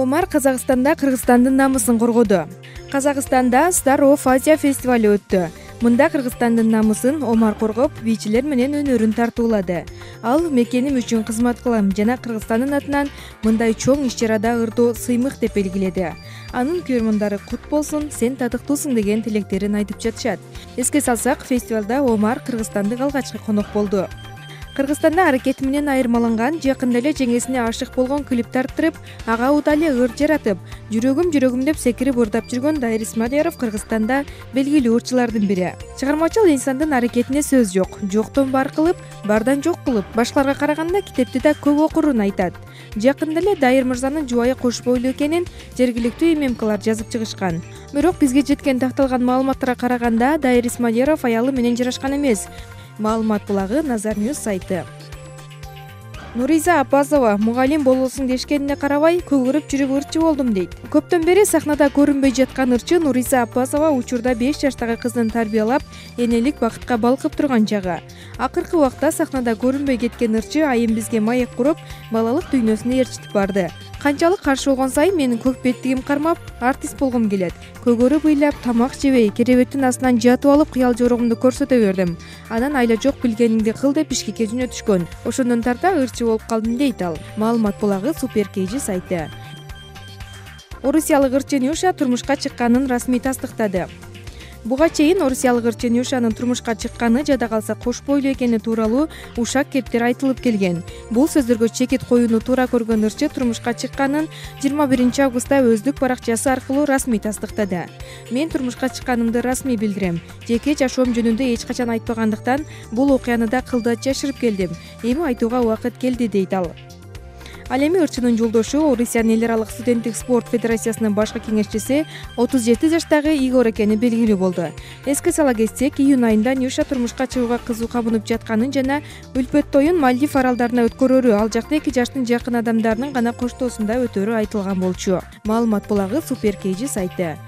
Омар Казакстанда Кыргызстандын намысын коргоду. Казакстанда Star of Asia фестивалы өттү. Мында Кыргызстандын намысын Омар коргоп, бийчилер менен өнөрүн тартуулады. Ал мекеним үчүн кызмат кылам жана Кыргызстандын атынан мындай чоң иш-чарада ырдоо сыймык деп белгиледи. Анын көрмөндөрү кут болсун, сен татыктуусуң деген тилектерин айтып жатышат. Эске салсак, фестивалда Омар кыргызстандык алгачкы конок болду. Кыргызстанда аракети менен айырмаланган, жакында эле жеңесине ашык болгон клип тарттырып, ага утали ыр жаратып, жүрөгүм деп секирип ырдап жүргөн Дайыр Исмадияров Кыргызстанда белгилүү ырчылардын бири. Чыгармачыл инсандын аракетине сөз жок, жоктон бар кылып, бардан жок кылып, башкаларга караганда китепти да көп окурун айтат. Жакында эле Дайыр мырзанын жубайы кош бойлуу экенин жергиликтүү ММКлар жазып чыгышкан. Бирок бизге жеткен такталган маалыматтарга караганда Дайыр Исмадияров аялы менен жарашкан эмес. Маалымат булагы Nazar News сайты. Нуриза Аббазова мугалим болосуң дешкенине карабай, көгөрүп жүрүп ырчы болдум дейт. Көптөн бери сахнада көрүнбөй жаткан ырчы Нуриза Аббазова учурда 5 жаштагы кыздын тарбиялап, энелик бакытка балкып турган чагы. Акыркы убакта сахнада көрүнбөй кеткен ырчы айым бизге маек куруп, балалык дүйнөсүнө ээрчитип барды. Канчалык каршы болгон сайын менин көк беттигим кармап, артист болгум келет. Көгөрүп ыйлап, тамак жебей, керебеттин астынан жатып алып, кыял жорогумду көрсөтө бердим. Анан айла жок билгениңди кыл деп Бишкекке жөнөтүшкөн. Ошондон тарта ырчы болуп калдым дейт ал. Маалымат булагы Super KG сайты. Орусиялык ырчы Нюша турмушка чыкканын расмий тастыктады. Буга чейин орусиялык ырчы Нюшанын турмушка чыкканы жада калса кош бойлуу экени тууралуу ушак кептер айтылып келген. Бул сөздөргө чекит коюуну туура көргөн ырчы турмушка чыкканын 21 августта өздүк баракчасы аркылуу расмий тастыктады. Мен турмушка чыкканымды расмий билдирем. Жеке жашоом жөнүндө эч качан айтпагандыктан бул окуяны да кылдат жашырып келдим. Эми айтууга убакыт келди дейт ал. Ал эми ырчынын жолдошу Орусиянын эл аралык студенттик спорт федерациясынын башкы кеңешчиси 37 жаштагы Игорь экени белгилүү болду. Эске сала кетсек, июнь айында Нюша турмушка чыгууга кызуу кабынып жатканын жана үлпөт тоюн Мальдив аралдарына өткөрөрү, ал жакта 2 жаштын жакын адамдарынын гана коштоосунда өтөрү айтылган болчу. Маалымат булагы Super KG сайты.